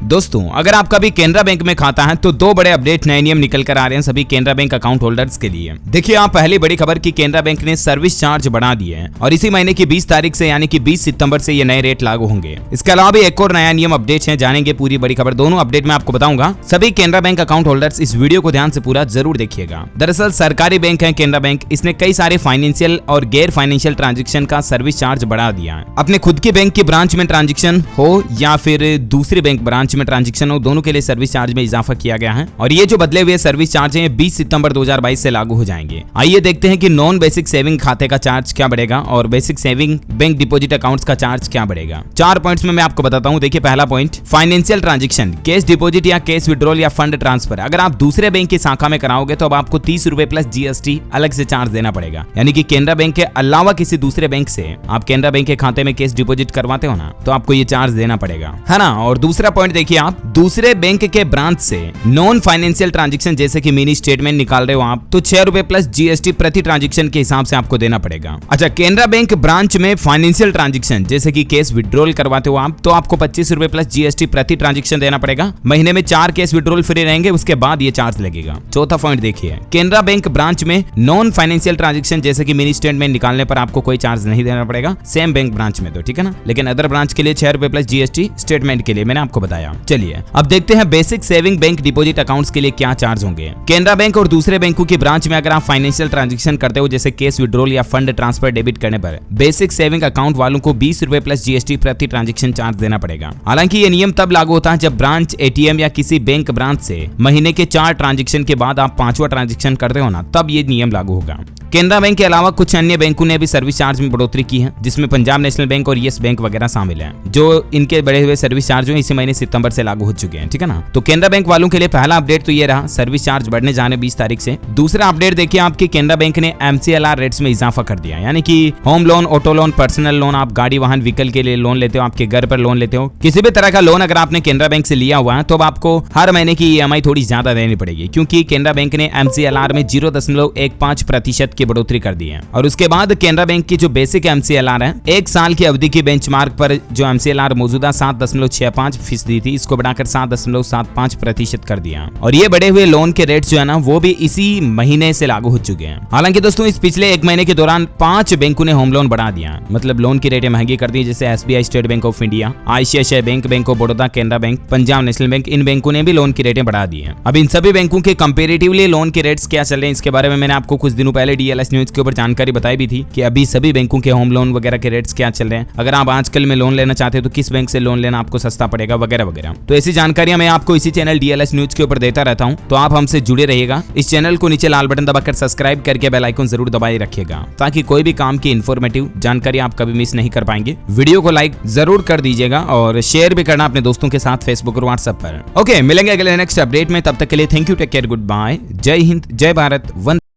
दोस्तों अगर आपका भी केनरा बैंक में खाता है तो दो बड़े अपडेट नए नियम निकल कर आ रहे हैं सभी केनरा बैंक अकाउंट होल्डर्स के लिए। देखिए आप पहली बड़ी खबर की केनरा बैंक ने सर्विस चार्ज बढ़ा दिए हैं और इसी महीने की 20 तारीख से यानी कि 20 सितंबर से ये नए रेट लागू होंगे। इसके अलावा भी एक और नया नियम अपडेट है, जानेंगे पूरी बड़ी खबर। दोनों अपडेट मैं आपको बताऊंगा। सभी केनरा बैंक अकाउंट होल्डर्स इस वीडियो को ध्यान से पूरा जरूर देखिएगा। दरअसल सरकारी बैंक है केनरा बैंक, इसने कई सारे फाइनेंशियल और गैर फाइनेंशियल ट्रांजेक्शन का सर्विस चार्ज बढ़ा दिया है। अपने खुद के बैंक की ब्रांच में ट्रांजेक्शन हो या फिर दूसरे बैंक ब्रांच में ट्रांजेक्शन हो, दोनों के लिए सर्विस चार्ज में इजाफा किया गया है और ये जो बदले हुए सर्विस चार्ज हैं 20 सितंबर 2022 से लागू हो जाएंगे। आइए देखते हैं कि नॉन बेसिक सेविंग खाते का चार्ज क्या बढ़ेगा और basic saving bank deposit accounts का चार्ज क्या बढ़ेगा। 4 पॉइंट्स में मैं आपको बताता हूं। देखिए पहला point, financial transaction, cash deposit या कैश विड्रॉल या फंड ट्रांसफर अगर आप दूसरे बैंक की शाखा में कराओगे तो अब आपको 30 रुपए प्लस जीएसटी अलग से चार्ज देना पड़ेगा। यानी कि केनरा बैंक के अलावा किसी दूसरे बैंक से आप केनरा बैंक के खाते में कैश डिपॉजिट करवाते हो ना, तो आपको ये चार्ज देना पड़ेगा, है ना। और दूसरा पॉइंट देखिए, आप दूसरे बैंक के ब्रांच से नॉन फाइनेंशियल ट्रांजैक्शन जैसे कि मिनी स्टेटमेंट निकाल रहे हो आप, तो 6 रुपए प्लस जीएसटी प्रति ट्रांजैक्शन के हिसाब से आपको देना पड़ेगा। अच्छा, केनरा बैंक ब्रांच में फाइनेंशियल ट्रांजैक्शन जैसे कि कैश विड्रॉल करवाते हो आप, तो आपको 25 रुपए प्लस जीएसटी प्रति ट्रांजैक्शन देना पड़ेगा। महीने में 4 कैश विड्रॉल फ्री रहेंगे, उसके बाद ये चार्ज लगेगा। चौथा पॉइंट देखिए, केनरा बैंक ब्रांच में नॉन फाइनेंशियल ट्रांजैक्शन जैसे कि मिनी स्टेटमेंट निकालने पर आपको कोई चार्ज नहीं देना पड़ेगा, सेम बैंक ब्रांच में तो, ठीक है ना। लेकिन अदर ब्रांच के लिए 6 रुपए प्लस जीएसटी स्टेटमेंट के लिए मैंने आपको बताया। चलिए अब देखते हैं basic saving bank deposit accounts के लिए क्या चार्ज होंगे। केनरा बैंक और दूसरे बैंकों की ब्रांच में अगर आप फाइनेंशियल ट्रांजैक्शन करते हो जैसे कैश विड्रॉल या फंड ट्रांसफर डेबिट करने पर बेसिक सेविंग अकाउंट वालों को 20 रुपए प्लस जीएसटी प्रति ट्रांजैक्शन चार्ज देना पड़ेगा। हालांकि ये नियम तब लागू होता है जब ब्रांच, एटीएम या किसी बैंक ब्रांच से महीने के 4 ट्रांजैक्शन के बाद आप 5वां ट्रांजैक्शन करते हो ना, तब ये नियम लागू होगा। केनरा बैंक के अलावा कुछ अन्य बैंकों ने भी सर्विस चार्ज में बढ़ोतरी की है, जिसमें पंजाब नेशनल बैंक और येस बैंक वगैरह शामिल हैं, जो इनके बढ़े हुए सर्विस चार्ज इसी महीने सितंबर से लागू हो चुके हैं, ठीक है ना। तो केनरा बैंक वालों के लिए पहला अपडेट तो ये रहा, सर्विस चार्ज बढ़ने जाने 20 तारीख से। दूसरा अपडेट देखिए, आपकी केनरा बैंक ने एमसीएलआर रेट्स में इजाफा कर दिया। यानी कि home loan, auto loan, personal loan, आप गाड़ी वाहन व्हीकल के लिए लोन लेते हो, आपके घर पर लोन लेते हो, किसी भी तरह का लोन अगर आपने केनरा बैंक से लिया हुआ है तो अब आपको हर महीने की ईएमआई थोड़ी ज्यादा देनी पड़ेगी, क्योंकि केनरा बैंक ने एमसीएलआर में 0.15% की बढ़ोतरी कर दी है। और उसके बाद केनरा बैंक की जो बेसिक एमसीएलआर है, 1 साल की अवधि की बेंचमार्क पर जो एमसीएलआर मौजूदा 7.65% थी, इसको बढ़ाकर 7.75% कर दिया। और ये बढ़े हुए लोन के रेट जो है ना, वो भी इसी महीने से लागू हो चुके हैं। हालांकि दोस्तों इस पिछले 1 महीने के दौरान 5 बैंकों ने होम लोन बढ़ा दिया, मतलब लोन की रेटें महंगी कर दी, जैसे SBI, State Bank of India, ICICI Bank, Bank of Baroda, Canara Bank, Punjab National Bank, इन बैंकों ने भी लोन की रेटें बढ़ा दी है। अब इन सभी बैंकों के कंपैरेटिवली लोन के रेट्स क्या चल रहे हैं, इसके बारे में मैंने आपको कुछ दिनों पहले डीएलएस न्यूज के ऊपर जानकारी बताई भी थी कि अभी सभी बैंकों के होम लोन वगैरह के रेट्स क्या चल रहे हैं। अगर आप आजकल में लोन लेना चाहते हो तो किस बैंक से लोन लेना आपको सस्ता पड़ेगा वगैरह वगैरह। तो ऐसी जानकारियां मैं आपको इसी चैनल डीएलएस न्यूज के ऊपर देता रहता हूं, तो आप हमसे जुड़े रहिएगा। इस चैनल को नीचे लाल बटन दबाकर सब्सक्राइब करके बेल आइकन जरूर दबाए रखिएगा, ताकि कोई भी काम की इंफॉर्मेटिव जानकारी आप कभी मिस नहीं कर पाएंगे। वीडियो को लाइक जरूर कर दीजिएगा और शेयर भी करना अपने दोस्तों के साथ फेसबुक और व्हाट्सएप पर। ओके, मिलेंगे अगले नेक्स्ट अपडेट में, तब तक के लिए thank you, take care, good bye, जय हिंद, जय भारत, वंदे